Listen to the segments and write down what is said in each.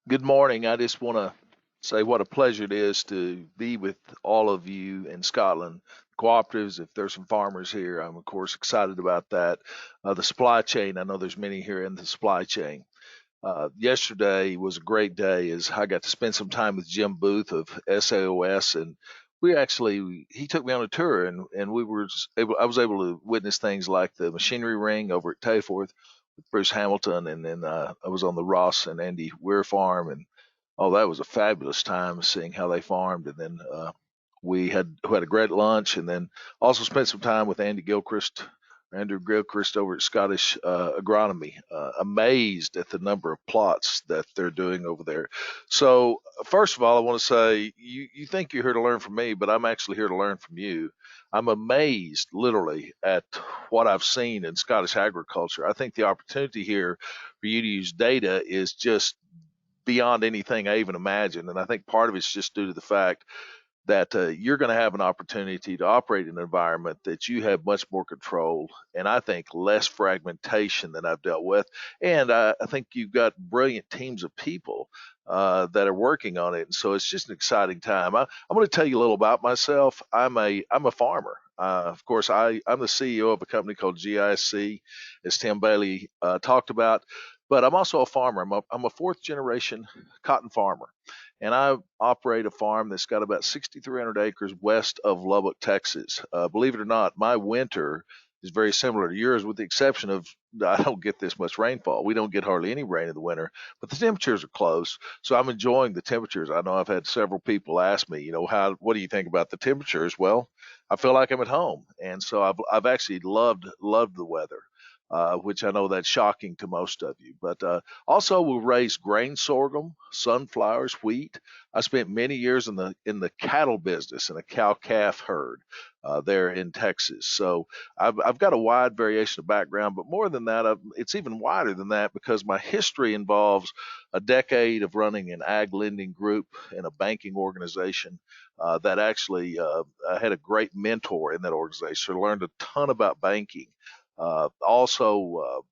Good morning. I just want to say what a pleasure it is to be with all of you in Scotland. Cooperatives, if there's some farmers here, I'm of course excited about that. The supply chain, I know there's many here in the supply chain. Yesterday was a great day as I got to spend some time with Jim Booth of SAOS, and he took me on a tour, and I was able to witness things like the machinery ring over at Tayforth with Bruce Hamilton, and then I was on the Ross and Andy Weir farm, and oh, that was a fabulous time seeing how they farmed, and then we had a great lunch, and then also spent some time with Andrew Gilchrist over at Scottish Agronomy. Amazed at the number of plots that they're doing over there. So first of all, I want to say you think you're here to learn from me, but I'm actually here to learn from you. I'm amazed, literally, at what I've seen in Scottish agriculture. I think the opportunity here for you to use data is just beyond anything I even imagined. And I think part of it's just due to the fact that you're going to have an opportunity to operate in an environment that you have much more control and I think less fragmentation than I've dealt with. And I think you've got brilliant teams of people that are working on it. And so it's just an exciting time. I'm going to tell you a little about myself. I'm a farmer. Of course, I'm the CEO of a company called GiSC, as Tim Bailey talked about. But I'm also a farmer. I'm a fourth generation cotton farmer, and I operate a farm that's got about 6,300 acres west of Lubbock, Texas. Believe it or not, my winter is very similar to yours, with the exception of I don't get this much rainfall. We don't get hardly any rain in the winter, but the temperatures are close, so I'm enjoying the temperatures. I know I've had several people ask me, what do you think about the temperatures? Well, I feel like I'm at home, and so I've actually loved the weather. Which I know that's shocking to most of you, but also, we'll raise grain sorghum, sunflowers, wheat. I spent many years in the cattle business in a cow calf herd there in Texas. So I've got a wide variation of background, but more than that, it's even wider than that because my history involves a decade of running an ag lending group in a banking organization that actually I had a great mentor in that organization. I learned a ton about banking. Also,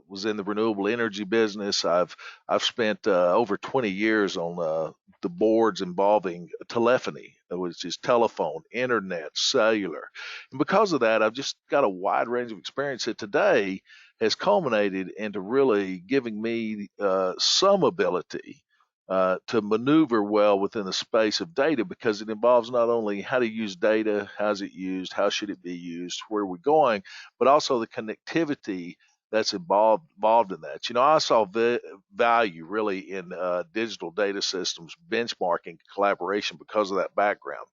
was in the renewable energy business. I've spent over 20 years on the boards involving telephony, which is telephone, internet, cellular, and because of that, I've just got a wide range of experience that today has culminated into really giving me some ability. To maneuver well within the space of data because it involves not only how to use data, how's it used, how should it be used, where are we going, but also the connectivity that's involved in that. I saw value really in digital data systems, benchmarking, collaboration because of that background.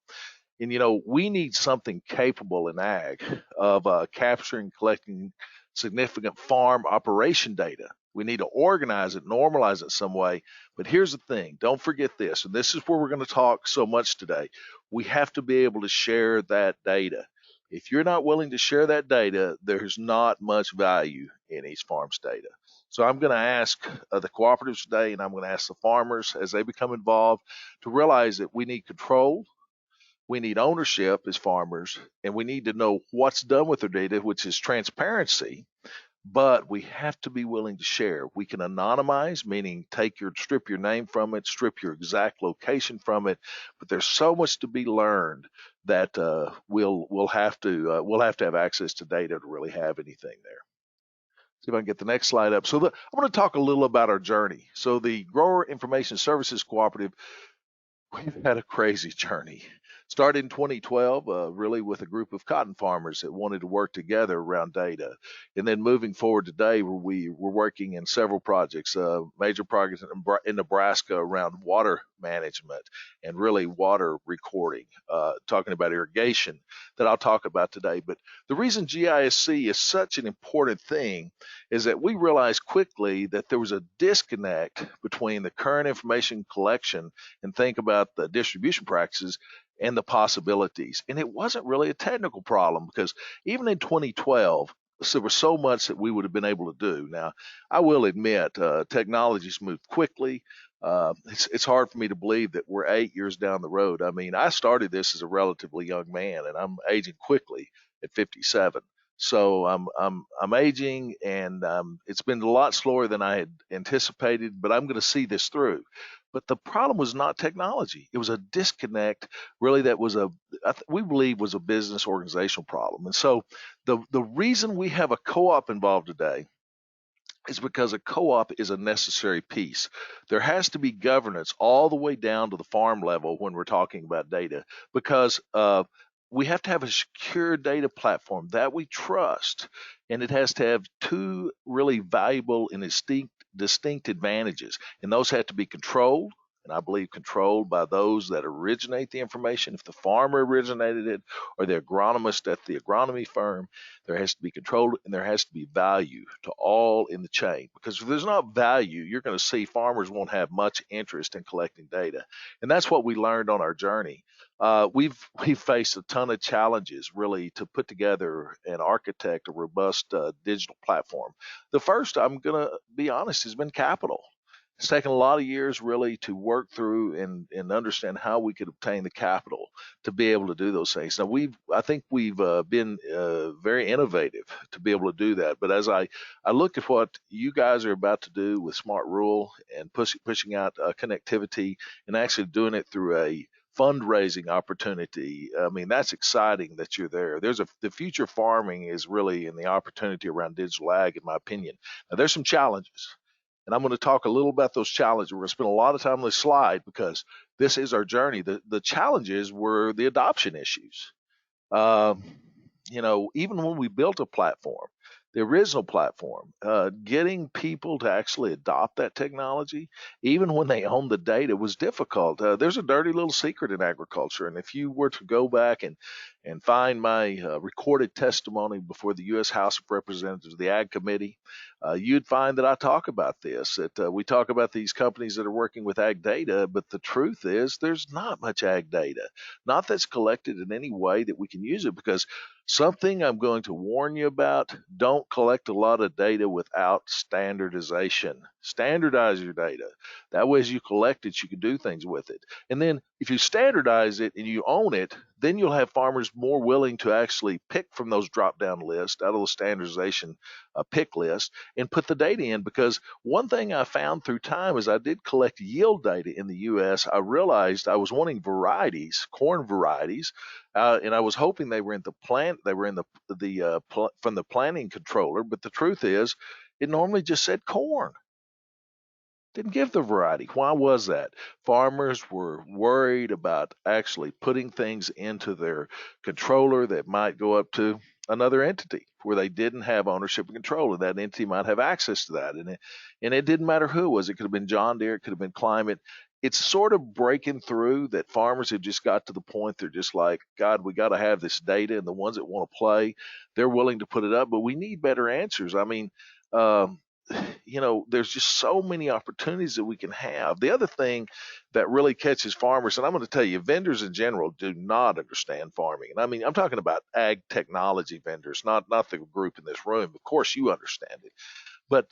And we need something capable in ag of capturing, collecting significant farm operation data. We need to organize it, normalize it some way. But here's the thing, don't forget this, and this is where we're going to talk so much today. We have to be able to share that data. If you're not willing to share that data, there's not much value in East Farms data. So I'm going to ask the cooperatives today, and I'm going to ask the farmers as they become involved to realize that we need control, we need ownership as farmers, and we need to know what's done with their data, which is transparency. But we have to be willing to share. We can anonymize, meaning strip your name from it, strip your exact location from it. But there's so much to be learned that we'll have to have access to data to really have anything there. See if I can get the next slide up. I'm going to talk a little about our journey. So the Grower Information Services Cooperative, we've had a crazy journey. Started in 2012, really with a group of cotton farmers that wanted to work together around data. And then moving forward today, where we were working in several projects, major projects in Nebraska around water management and really water recording, talking about irrigation that I'll talk about today. But the reason GISC is such an important thing is that we realized quickly that there was a disconnect between the current information collection and think about the distribution practices and the possibilities. And it wasn't really a technical problem because even in 2012, there was so much that we would have been able to do. Now, I will admit, technology's moved quickly. It's hard for me to believe that we're 8 years down the road. I mean, I started this as a relatively young man, and I'm aging quickly at 57. So I'm aging, and it's been a lot slower than I had anticipated, but I'm going to see this through. But the problem was not technology; it was a disconnect, really. That was we believe was a business organizational problem. And so the reason we have a co-op involved today is because a co-op is a necessary piece. There has to be governance all the way down to the farm level when we're talking about data, because we have to have a secure data platform that we trust, and it has to have two really valuable and distinct advantages, and those have to be controlled. And I believe controlled by those that originate the information. If the farmer originated it, or the agronomist at the agronomy firm, there has to be control, and there has to be value to all in the chain. Because if there's not value, you're going to see farmers won't have much interest in collecting data. And that's what we learned on our journey. We've faced a ton of challenges really to put together and architect a robust digital platform. The first, I'm going to be honest, has been capital. It's taken a lot of years really to work through and understand how we could obtain the capital to be able to do those things. Now I think we've been very innovative to be able to do that. But as I look at what you guys are about to do with Smart Rural and pushing out connectivity and actually doing it through a fundraising opportunity, I mean, that's exciting that you're there. The future farming is really in the opportunity around digital ag, in my opinion. Now there's some challenges, and I'm going to talk a little about those challenges. We're going to spend a lot of time on this slide because this is our journey. The challenges were the adoption issues. Um, even when we built a platform, the original platform, getting people to actually adopt that technology, even when they own the data, was difficult. There's a dirty little secret in agriculture, and if you were to go back and find my recorded testimony before the U.S. House of Representatives, the Ag Committee, you'd find that I talk about this. That we talk about these companies that are working with ag data, but the truth is there's not much ag data, not that's collected in any way that we can use it. Because something I'm going to warn you about: don't collect a lot of data without standardization. Standardize your data. That way, as you collect it, you can do things with it. And then if you standardize it and you own it, then you'll have farmers more willing to actually pick from those drop down lists out of the standardization pick list and put the data in. Because one thing I found through time is I did collect yield data in the US. I realized I was wanting varieties, corn varieties, and I was hoping they were in the plant, they were in from the planting controller. But the truth is, it normally just said corn. Didn't give the variety. Why was that? Farmers were worried about actually putting things into their controller that might go up to another entity where they didn't have ownership and control, and that entity might have access to that. And it didn't matter who it was. It could have been John Deere, it could have been Climate. It's sort of breaking through that farmers have just got to the point they're just like, God, we got to have this data, and the ones that want to play, they're willing to put it up, but we need better answers. I mean, um, there's just so many opportunities that we can have. The other thing that really catches farmers, and I'm going to tell you, vendors in general do not understand farming. And I mean, I'm talking about ag technology vendors, not the group in this room. Of course, you understand it, but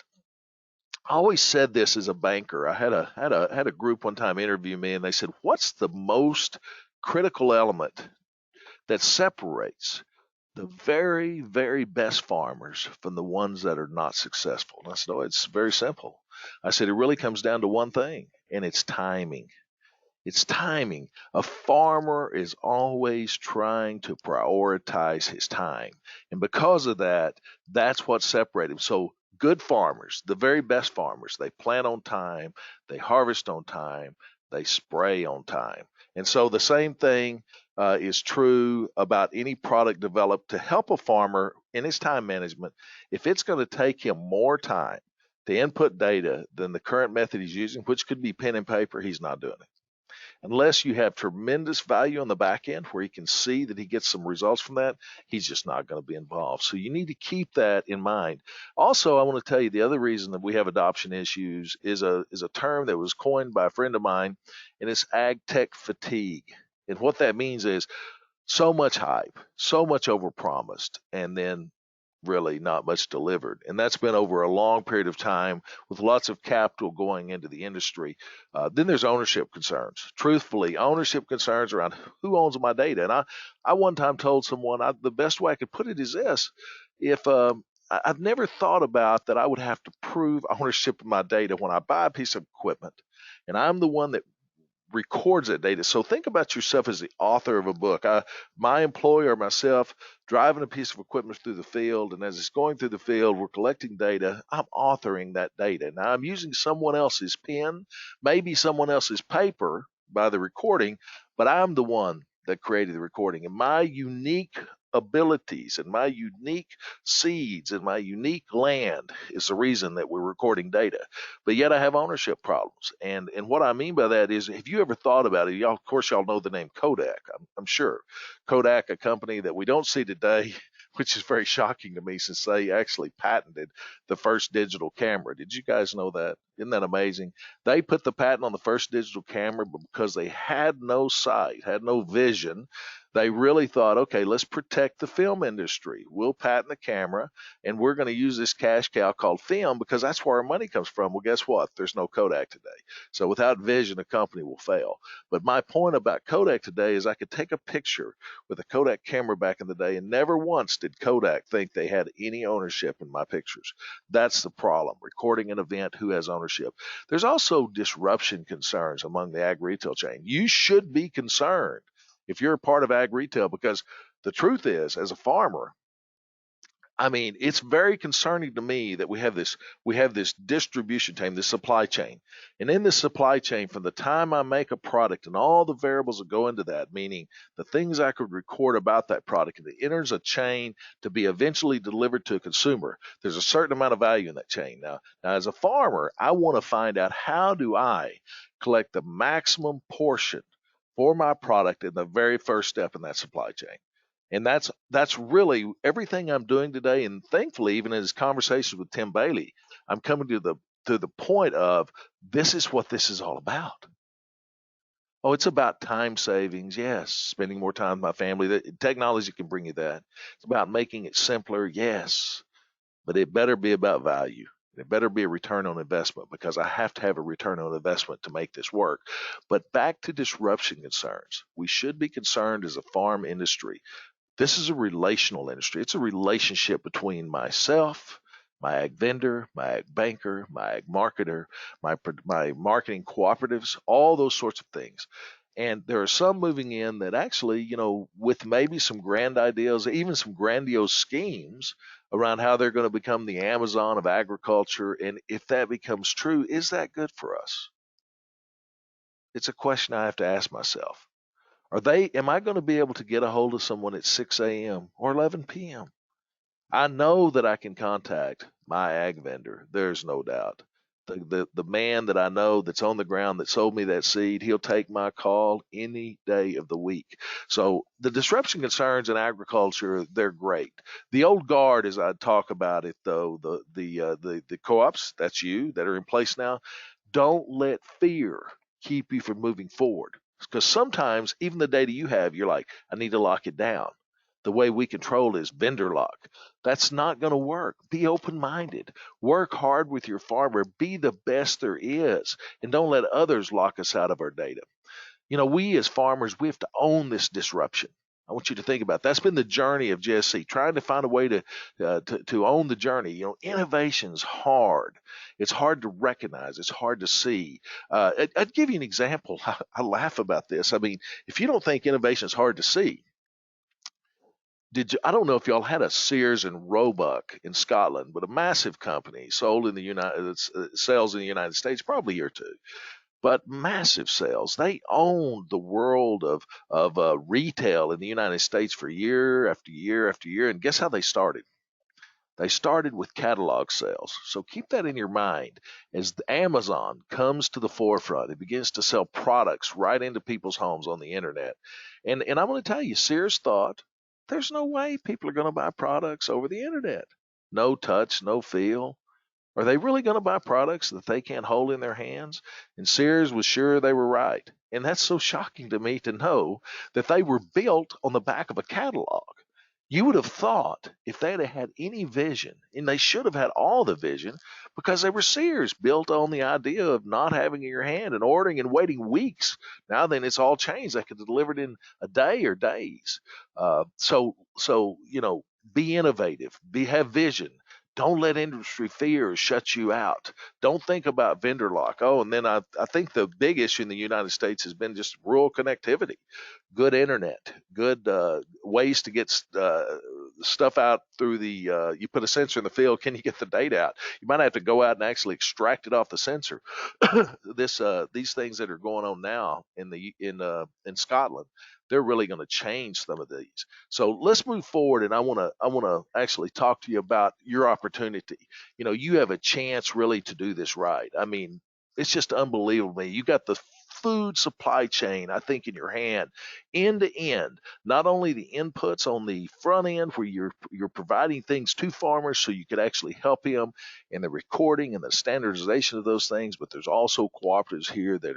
I always said this as a banker. I had a group one time interview me, and they said, "What's the most critical element that separates the very, very best farmers from the ones that are not successful?" And I said, "Oh, it's very simple." I said, "It really comes down to one thing, and it's timing." It's timing. A farmer is always trying to prioritize his time. And because of that, that's what separates him. So good farmers, the very best farmers, they plant on time, they harvest on time, they spray on time. And so the same thing is true about any product developed to help a farmer in his time management. If it's going to take him more time to input data than the current method he's using, which could be pen and paper, he's not doing it. Unless you have tremendous value on the back end where he can see that he gets some results from that, he's just not going to be involved. So you need to keep that in mind. Also, I want to tell you the other reason that we have adoption issues is a term that was coined by a friend of mine, and it's ag tech fatigue. And what that means is so much hype, so much overpromised, and then really not much delivered. And that's been over a long period of time with lots of capital going into the industry. Then there's ownership concerns. Truthfully, ownership concerns around who owns my data. And I one time told someone, the best way I could put it is this: if I've never thought about that I would have to prove ownership of my data when I buy a piece of equipment, and I'm the one that records that data. So think about yourself as the author of a book. My employer or myself driving a piece of equipment through the field, and as it's going through the field, we're collecting data. I'm authoring that data. Now I'm using someone else's pen, maybe someone else's paper by the recording, but I'm the one that created the recording. And my unique abilities and my unique seeds and my unique land is the reason that we're recording data, but yet I have ownership problems. And what I mean by that is, have you ever thought about it? Y'all, of course, y'all know the name Kodak. I'm sure Kodak, a company that we don't see today, which is very shocking to me since they actually patented the first digital camera. Did you guys know that? Isn't that amazing? They put the patent on the first digital camera because they had no sight, had no vision. They really thought, okay, let's protect the film industry. We'll patent the camera, and we're going to use this cash cow called film because that's where our money comes from. Well, guess what? There's no Kodak today. So without vision, a company will fail. But my point about Kodak today is I could take a picture with a Kodak camera back in the day, and never once did Kodak think they had any ownership in my pictures. That's the problem. Recording an event, who has ownership? There's also disruption concerns among the ag retail chain. You should be concerned if you're a part of ag retail, because the truth is, as a farmer, I mean, it's very concerning to me that we have this distribution chain, this supply chain. And in this supply chain, from the time I make a product and all the variables that go into that, meaning the things I could record about that product, and it enters a chain to be eventually delivered to a consumer, there's a certain amount of value in that chain. Now as a farmer, I want to find out, how do I collect the maximum portion for my product in the very first step in that supply chain? And that's really everything I'm doing today. And thankfully, even in his conversations with Tim Bailey, I'm coming to the point of, this is what this is all about. Oh, it's about time savings, yes, spending more time with my family. Technology can bring you that. It's about making it simpler, yes, but it better be about value. It better be a return on investment, because I have to have a return on investment to make this work. But back to disruption concerns, we should be concerned as a farm industry. This is a relational industry. It's a relationship between myself, my ag vendor, my ag banker, my ag marketer, my marketing cooperatives, all those sorts of things. And there are some moving in that actually, with maybe some grand ideas, even some grandiose schemes around how they're going to become the Amazon of agriculture. And if that becomes true, is that good for us? It's a question I have to ask myself. Am I going to be able to get a hold of someone at 6 a.m. or 11 p.m.? I know that I can contact my ag vendor. There's no doubt. The man that I know that's on the ground that sold me that seed, he'll take my call any day of the week. So the disruption concerns in agriculture, they're great. The old guard, as I talk about it, though, the co-ops, that's you, that are in place now, don't let fear keep you from moving forward. Because sometimes even the data you have, you're like, I need to lock it down. The way we control is vendor lock. That's not going to work. Be open minded. Work hard with your farmer. Be the best there is. And don't let others lock us out of our data. We as farmers, we have to own this disruption. I want you to think about it. That's been the journey of GiSC, trying to find a way to own the journey. Innovation's hard. It's hard to recognize. It's hard to see. I'd give you an example. I laugh about this. I mean, if you don't think innovation is hard to see, I don't know if y'all had a Sears and Roebuck in Scotland, but a massive company sold in the United sales in the United States, probably a year or two, but massive sales. They owned the world of retail in the United States for year after year after year. And guess how they started? They started with catalog sales. So keep that in your mind as Amazon comes to the forefront. It begins to sell products right into people's homes on the internet. And I'm going to tell you, Sears thought there's no way people are going to buy products over the internet. No touch, no feel. Are they really going to buy products that they can't hold in their hands? And Sears was sure they were right. And that's so shocking to me to know that they were built on the back of a catalog. You would have thought if they'd have had any vision, and they should have had all the vision, because they were Sears, built on the idea of not having in your hand and ordering and waiting weeks. Now then, it's all changed. They could deliver it in a day or days. So be innovative, have vision. Don't let industry fears shut you out. Don't think about vendor lock. Oh, and then I think the big issue in the United States has been just rural connectivity, good internet, good ways to get stuff out through the. You put a sensor in the field, can you get the data out? You might have to go out and actually extract it off the sensor. These things that are going on now in Scotland, they're really going to change some of these. So let's move forward, and I want to actually talk to you about your opportunity. You have a chance really to do this right. I mean, it's just unbelievable. You got the food supply chain, I think, in your hand, end to end. Not only the inputs on the front end where you're providing things to farmers so you could actually help them in the recording and the standardization of those things, but there's also cooperatives here that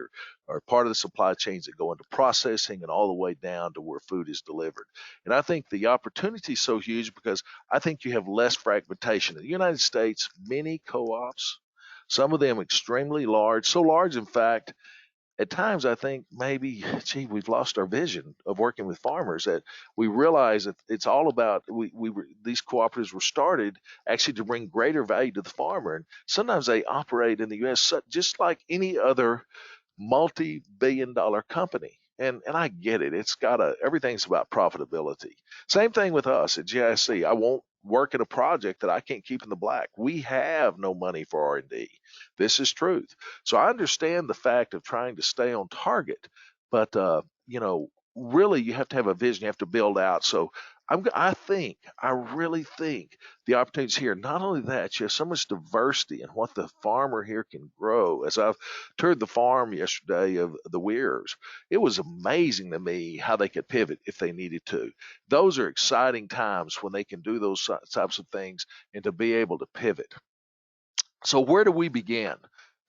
are part of the supply chains that go into processing and all the way down to where food is delivered. And I think the opportunity is so huge because I think you have less fragmentation. In the United States, many co-ops, some of them extremely large, so large, in fact, at times I think maybe, gee, we've lost our vision of working with farmers. That we realize that it's all about these cooperatives were started actually to bring greater value to the farmer, and sometimes they operate in the U.S. just like any other multi-billion-dollar company. And I get it. Everything's about profitability. Same thing with us at GiSC. I won't work in a project that I can't keep in the black. We have no money for R&D. This is truth. So I understand the fact of trying to stay on target, but really you have to have a vision. You have to build out. So I really think the opportunities here. Not only that, you have so much diversity in what the farmer here can grow. As I've toured the farm yesterday of the Weirs, it was amazing to me how they could pivot if they needed to. Those are exciting times when they can do those types of things and to be able to pivot. So where do we begin?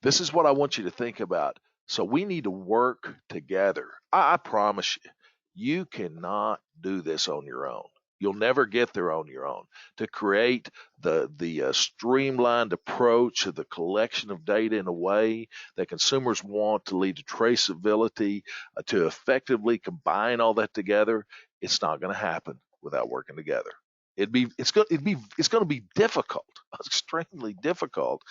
This is what I want you to think about. So we need to work together. I promise you, you cannot do this on your own. You'll never get there on your own. To create the streamlined approach of the collection of data in a way that consumers want to lead to traceability, to effectively combine all that together, it's not going to happen without working together. It's going to be difficult, extremely difficult,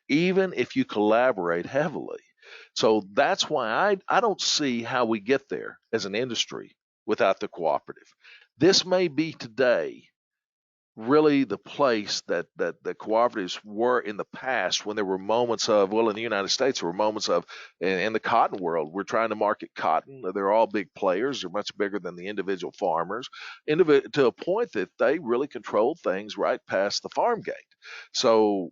even if you collaborate heavily. So that's why I don't see how we get there as an industry without the cooperative. This may be today really the place that the cooperatives were in the past, when there were moments of, well, in the United States there were moments of, in the cotton world, we're trying to market cotton. They're all big players. They're much bigger than the individual farmers, to a point that they really controlled things right past the farm gate. So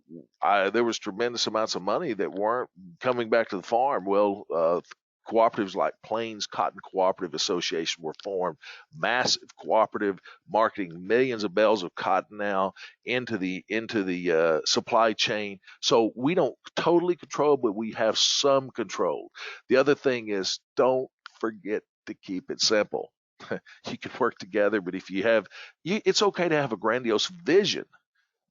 there was tremendous amounts of money that weren't coming back to the farm. Well, cooperatives like Plains Cotton Cooperative Association were formed, massive cooperative, marketing millions of bales of cotton now into the supply chain. So we don't totally control, but we have some control. The other thing is, don't forget to keep it simple. You can work together, but it's okay to have a grandiose vision,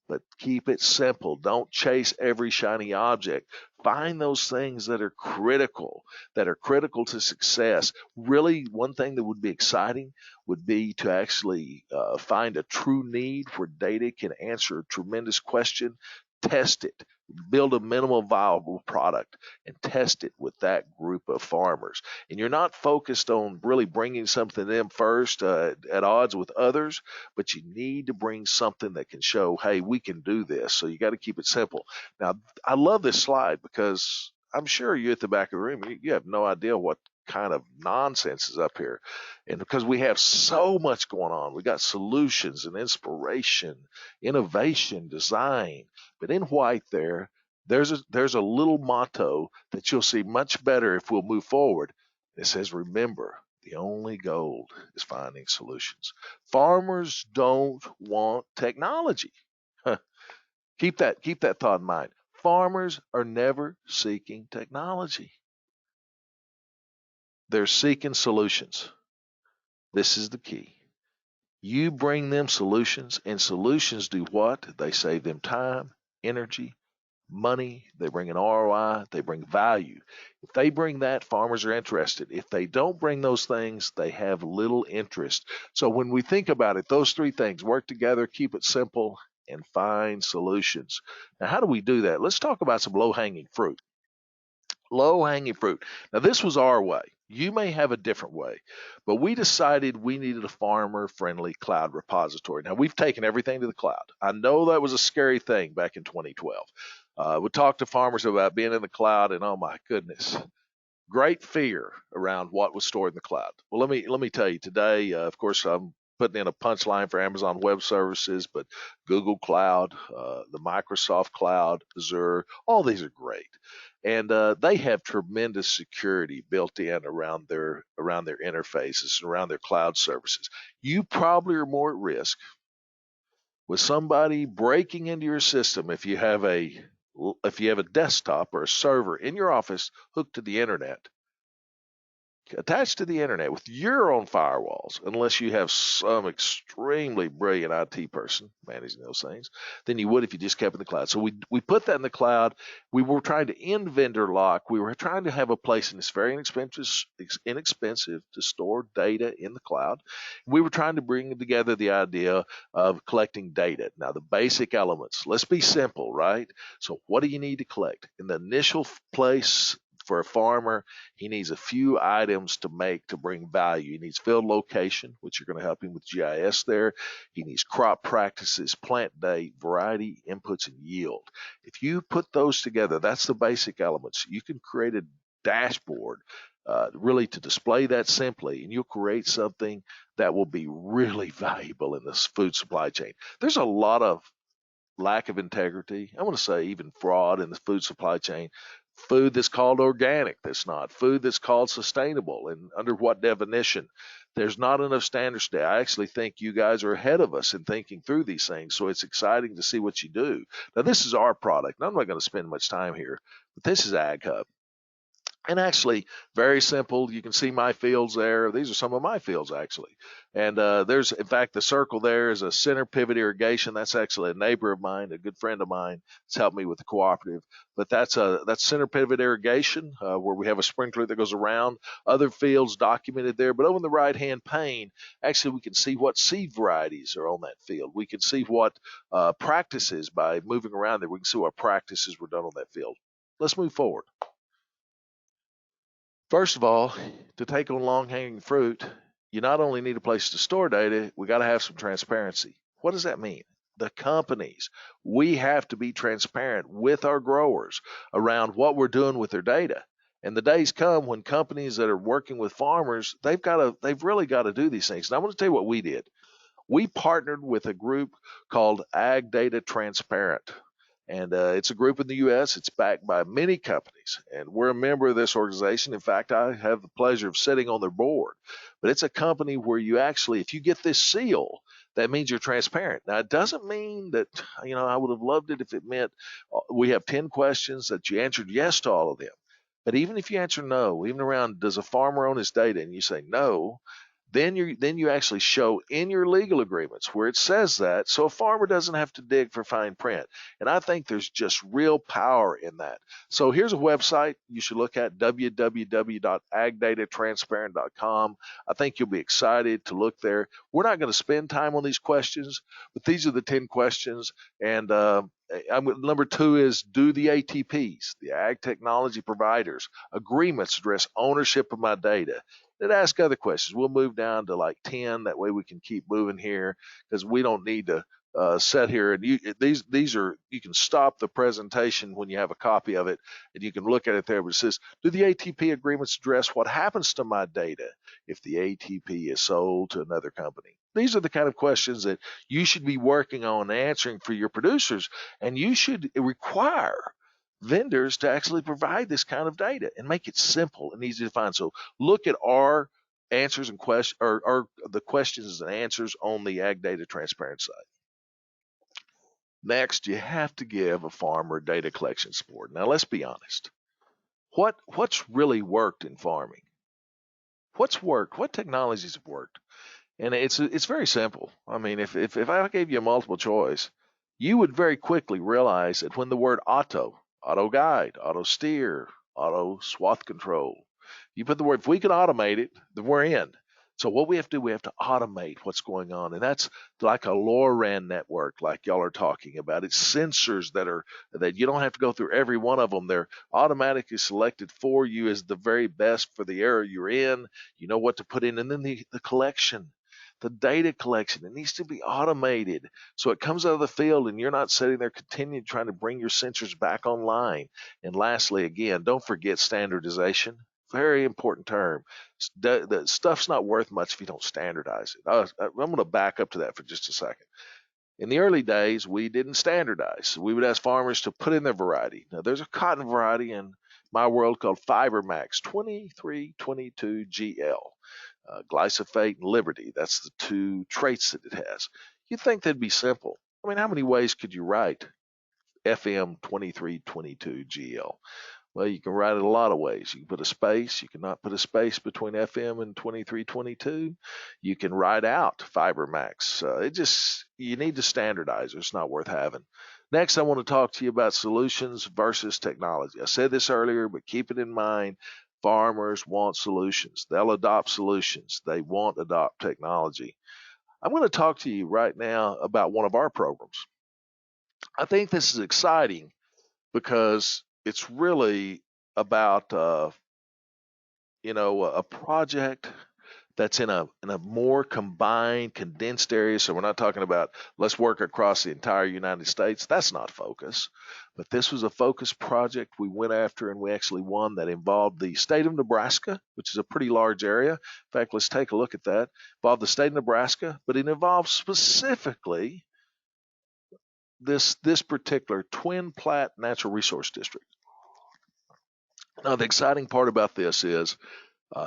but keep it simple. Don't chase every shiny object. Find those things that are critical to success. Really, one thing that would be exciting would be to actually find a true need where data can answer a tremendous question, test it, build a minimal viable product, and test it with that group of farmers. And you're not focused on really bringing something to them first at odds with others, but you need to bring something that can show, hey, we can do this. So you got to keep it simple. Now, I love this slide because I'm sure you at the back of the room, you have no idea what kind of nonsense is up here. And because we have so much going on, we got solutions and inspiration, innovation, design. But in white there's a little motto that you'll see much better if we'll move forward. It says, remember, the only gold is finding solutions. Farmers don't want technology. Keep that thought in mind. Farmers are never seeking technology. They're seeking solutions. This is the key. You bring them solutions, and solutions do what? They save them time, energy, money, they bring an ROI, they bring value. If they bring that, farmers are interested. If they don't bring those things, they have little interest. So when we think about it, those three things work together, keep it simple, and find solutions. Now, how do we do that? Let's talk about some low-hanging fruit. Low-hanging fruit. Now, this was our way. You may have a different way, but we decided we needed a farmer-friendly cloud repository. Now, we've taken everything to the cloud. I know that was a scary thing back in 2012. We talked to farmers about being in the cloud, and oh my goodness, great fear around what was stored in the cloud. Well, let me tell you today. Of course, I'm putting in a punchline for Amazon Web Services, but Google Cloud, the Microsoft Cloud, Azure, all these are great, and they have tremendous security built in around their interfaces, around their cloud services. You probably are more at risk with somebody breaking into your system if you have a desktop or a server in your office hooked to the internet, attached to the internet with your own firewalls, unless you have some extremely brilliant IT person managing those things, than you would if you just kept it in the cloud. So we put that in the cloud. We were trying to end vendor lock. We were trying to have a place, and it's very inexpensive to store data in the cloud. We were trying to bring together the idea of collecting data. Now, the basic elements, let's be simple, right? So what do you need to collect? In the initial place, for a farmer, he needs a few items to bring value. He needs field location, which you're going to help him with GIS there. He needs crop practices, plant date, variety, inputs, and yield. If you put those together, that's the basic elements. You can create a dashboard really to display that simply, and you'll create something that will be really valuable in this food supply chain. There's a lot of lack of integrity. I want to say even fraud in the food supply chain. Food that's called organic, that's not. Food that's called sustainable, and under what definition? There's not enough standards today. I actually think you guys are ahead of us in thinking through these things, so it's exciting to see what you do. Now, this is our product, and I'm not going to spend much time here, but this is AgHub. And actually, very simple. You can see my fields there. These are some of my fields, actually. And there's, in fact, the circle there is a center pivot irrigation. That's actually a neighbor of mine, a good friend of mine. It's helped me with the cooperative. But that's center pivot irrigation where we have a sprinkler that goes around. Other fields documented there. But over in the right-hand pane, actually, we can see what seed varieties are on that field. We can see what practices by moving around there. We can see what practices were done on that field. Let's move forward. First of all, to take on long-hanging fruit, you not only need a place to store data, we got to have some transparency. What does that mean? The companies, we have to be transparent with our growers around what we're doing with their data. And the days come when companies that are working with farmers, they've really got to do these things. And I want to tell you what we did. We partnered with a group called Ag-Data Transparent. And it's a group in the U.S. It's backed by many companies, and we're a member of this organization. In fact, I have the pleasure of sitting on their board. But it's a company where you actually, if you get this seal, that means you're transparent. Now, it doesn't mean that, I would have loved it if it meant we have 10 questions that you answered yes to all of them. But even if you answer no, even around does a farmer own his data, and you say no, then you actually show in your legal agreements where it says that, so a farmer doesn't have to dig for fine print. And I think there's just real power in that. So here's a website you should look at, www.agdatatransparent.com. I think you'll be excited to look there. We're not going to spend time on these questions, but these are the 10 questions. And number 2 is, do the ATPs, the ag technology providers, agreements address ownership of my data? Then ask other questions. We'll move down to like 10. That way we can keep moving here, because we don't need to sit here. And these are, you can stop the presentation when you have a copy of it, and you can look at it there. But it says, do the ATP agreements address what happens to my data if the ATP is sold to another company? These are the kind of questions that you should be working on answering for your producers, and you should require vendors to actually provide this kind of data and make it simple and easy to find. So look at our answers and questions, or the questions and answers on the Ag Data Transparent site. Next, you have to give a farmer data collection support. Now, let's be honest. What's really worked in farming? What's worked? What technologies have worked? And it's very simple. I mean, if I gave you a multiple choice, you would very quickly realize that when the word auto guide, auto steer, auto swath control, you put the word, if we can automate it, then we're in. So what we have to do, we have to automate what's going on. And that's like a LoRaWAN network, like y'all are talking about. It's sensors that you don't have to go through every one of them. They're automatically selected for you as the very best for the area you're in. You know what to put in. And then the collection, the data collection, it needs to be automated. So it comes out of the field and you're not sitting there continuing trying to bring your sensors back online. And lastly, again, don't forget standardization. Very important term. The stuff's not worth much if you don't standardize it. I'm going to back up to that for just a second. In the early days, we didn't standardize. We would ask farmers to put in their variety. Now, there's a cotton variety in my world called FiberMax 2322 GL. Glyphosate and Liberty, that's the two traits that it has. You'd think that'd be simple. I mean, how many ways could you write FM 2322 GL? Well, you can write it a lot of ways. You can put a space. You cannot put a space between FM and 2322. You can write out FiberMax. You need to standardize. It's not worth having. Next, I want to talk to you about solutions versus technology. I said this earlier, but keep it in mind. Farmers want solutions. They'll adopt solutions. They won't adopt technology. I'm going to talk to you right now about one of our programs. I think this is exciting because it's really about a project that's in a more combined, condensed area. So we're not talking about let's work across the entire United States. That's not focus. But this was a focus project we went after and we actually won that involved the state of Nebraska, which is a pretty large area. In fact, let's take a look at that. Involved the state of Nebraska, but it involves specifically this particular Twin Platte Natural Resource District. Now, the exciting part about this is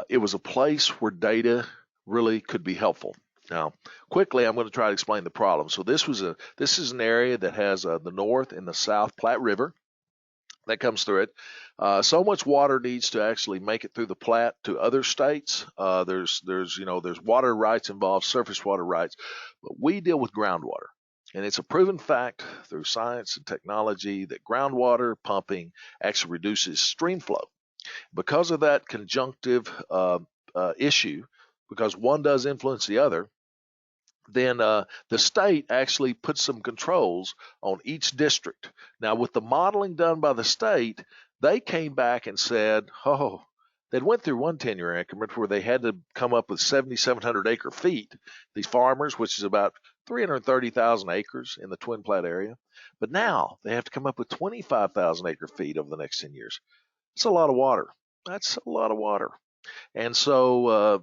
it was a place where data really could be helpful. Now, quickly, I'm going to try to explain the problem. So this is an area that has the North and the South Platte River that comes through it. So much water needs to actually make it through the Platte to other states. There's water rights involved, surface water rights, but we deal with groundwater. And it's a proven fact through science and technology that groundwater pumping actually reduces stream flow. Because of that conjunctive issue, because one does influence the other, then the state actually put some controls on each district. Now, with the modeling done by the state, they came back and said, they went through one 10-year increment where they had to come up with 7,700 acre feet, these farmers, which is about 330,000 acres in the Twin Platte area. But now they have to come up with 25,000 acre feet over the next 10 years. It's a lot of water. That's a lot of water. And so,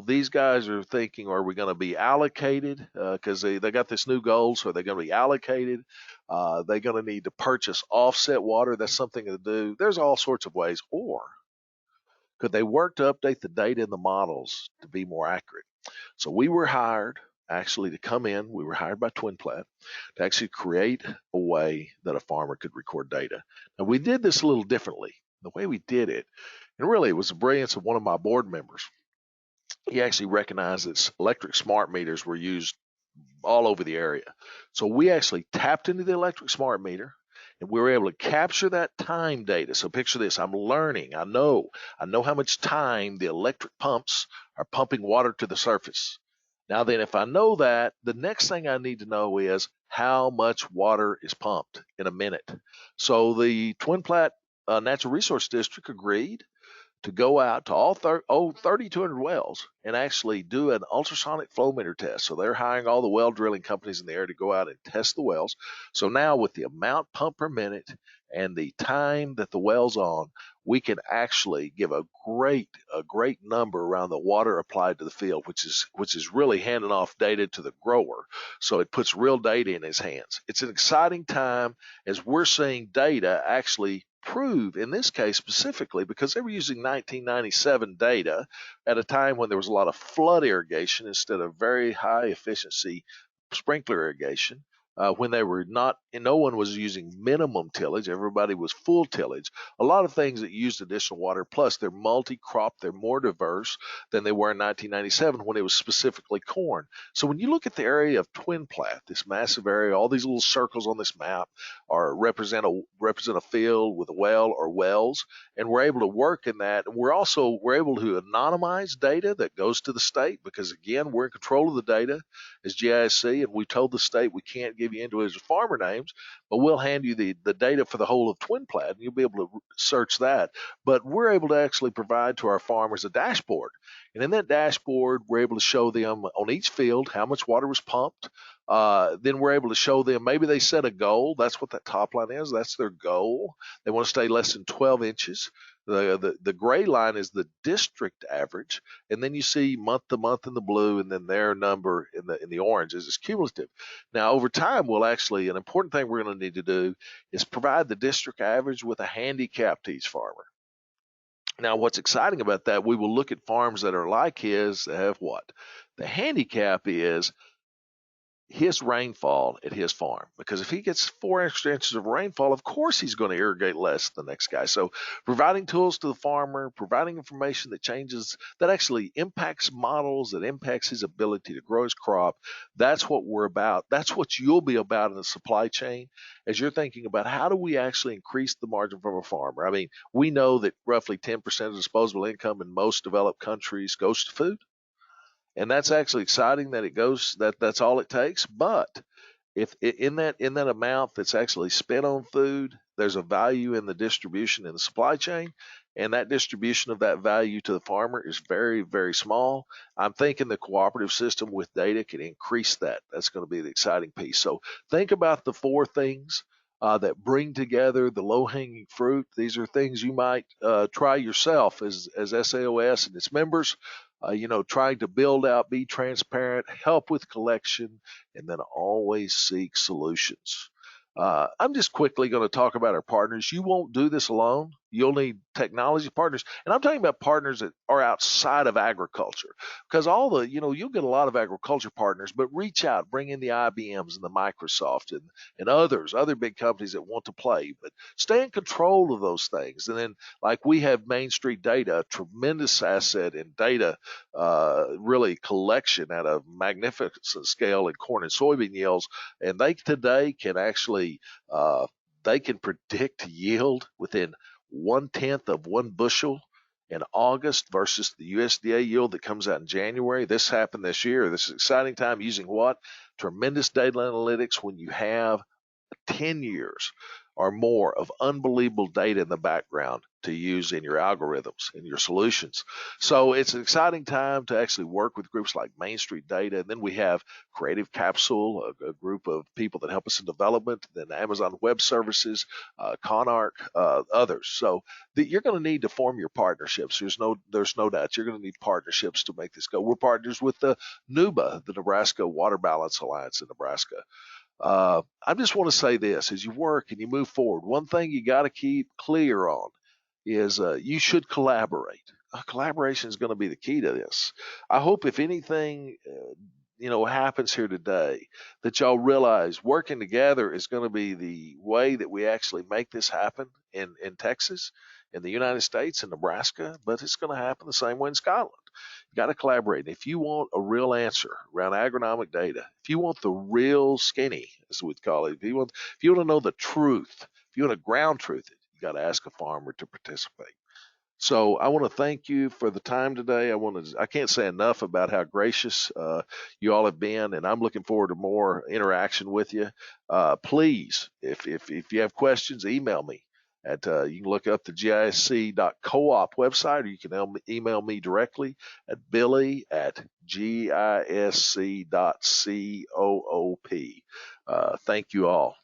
these guys are thinking, are we going to be allocated? Because they got this new goal, so they're going to be allocated. They're going to need to purchase offset water. That's something to do. There's all sorts of ways. Or could they work to update the data and the models to be more accurate? So we were hired actually to come in. We were hired by Twin Platte to actually create a way that a farmer could record data. Now, we did this a little differently. The way we did it, and really it was the brilliance of one of my board members. He actually recognized that electric smart meters were used all over the area. So we actually tapped into the electric smart meter and we were able to capture that time data. So picture this, I'm learning, I know how much time the electric pumps are pumping water to the surface. Now then, if I know that, the next thing I need to know is how much water is pumped in a minute. So the Twin Platte Natural Resource District agreed to go out to all 3,200 wells and actually do an ultrasonic flow meter test. So they're hiring all the well drilling companies in the area to go out and test the wells. So now with the amount pumped per minute and the time that the well's on, we can actually give a great number around the water applied to the field, which is really handing off data to the grower. So it puts real data in his hands. It's an exciting time as we're seeing data actually prove, in this case specifically, because they were using 1997 data at a time when there was a lot of flood irrigation instead of very high efficiency sprinkler irrigation. when they were not, and no one was using minimum tillage, everybody was full tillage. A lot of things that used additional water, plus they're multi-crop, they're more diverse than they were in 1997 when it was specifically corn. So when you look at the area of Twin Platte, this massive area, all these little circles on this map are represent a field with a well or wells, and we're able to work in that. And we're able to anonymize data that goes to the state, because again, we're in control of the data as GISC, and we told the state we can't give you individual farmer names, but we'll hand you the data for the whole of Twin Platte, and you'll be able to search that. But we're able to actually provide to our farmers a dashboard, and in that dashboard, we're able to show them on each field how much water was pumped. Then we're able to show them, maybe they set a goal. That's what that top line is. That's their goal. They want to stay less than 12 inches. The gray line is the district average, and then you see month to month in the blue, and then their number in the orange is cumulative. Now, over time, we'll actually, an important thing we're going to need to do is provide the district average with a handicap to each farmer. Now, what's exciting about that, we will look at farms that are like his that have what? The handicap is his rainfall at his farm, because if he gets 4 extra inches of rainfall, of course he's going to irrigate less than the next guy. So providing tools to the farmer, providing information that changes, that actually impacts models, that impacts his ability to grow his crop, that's what we're about. That's what you'll be about in the supply chain as you're thinking about how do we actually increase the margin from a farmer. I mean, we know that roughly 10% of disposable income in most developed countries goes to food. And that's actually exciting that it goes, that's all it takes. But if in that amount that's actually spent on food, there's a value in the distribution in the supply chain, and that distribution of that value to the farmer is very, very small. I'm thinking the cooperative system with data can increase that. That's going to be the exciting piece. So think about the 4 things that bring together the low-hanging fruit. These are things you might try yourself as SAOS and its members. Trying to build out, be transparent, help with collection, and then always seek solutions. I'm just quickly going to talk about our partners. You won't do this alone. You'll need technology partners. And I'm talking about partners that are outside of agriculture, because you'll get a lot of agriculture partners, but reach out, bring in the IBMs and the Microsoft and other big companies that want to play, but stay in control of those things. And then, like we have Main Street Data, a tremendous asset in data, really collection at a magnificent scale in corn and soybean yields. And they today can actually, they can predict yield within 1/10 of 1 bushel in August versus the USDA yield that comes out in January. This happened this year. This is an exciting time using what? Tremendous data analytics when you have 10 years or more of unbelievable data in the background to use in your algorithms, in your solutions. So it's an exciting time to actually work with groups like Main Street Data. And then we have Creative Capsule, a group of people that help us in development, then Amazon Web Services, Conark, others. So you're going to need to form your partnerships. There's no doubt you're going to need partnerships to make this go. We're partners with the NUBA, the Nebraska Water Balance Alliance in Nebraska. I just want to say this, as you work and you move forward, one thing you got to keep clear on is you should collaborate. Collaboration is going to be the key to this. I hope if anything, happens here today, that y'all realize working together is going to be the way that we actually make this happen in Texas, in the United States, in Nebraska, but it's going to happen the same way in Scotland. You got to collaborate. And if you want a real answer around agronomic data, if you want the real skinny, as we'd call it, if you want to know the truth, if you want to ground truth it, you got to ask a farmer to participate. So I want to thank you for the time today. I can't say enough about how gracious you all have been, and I'm looking forward to more interaction with you. Please, if you have questions, email me. You can look up the GISC.coop website, or you can email me directly at billy@gisc.coop. Thank you all.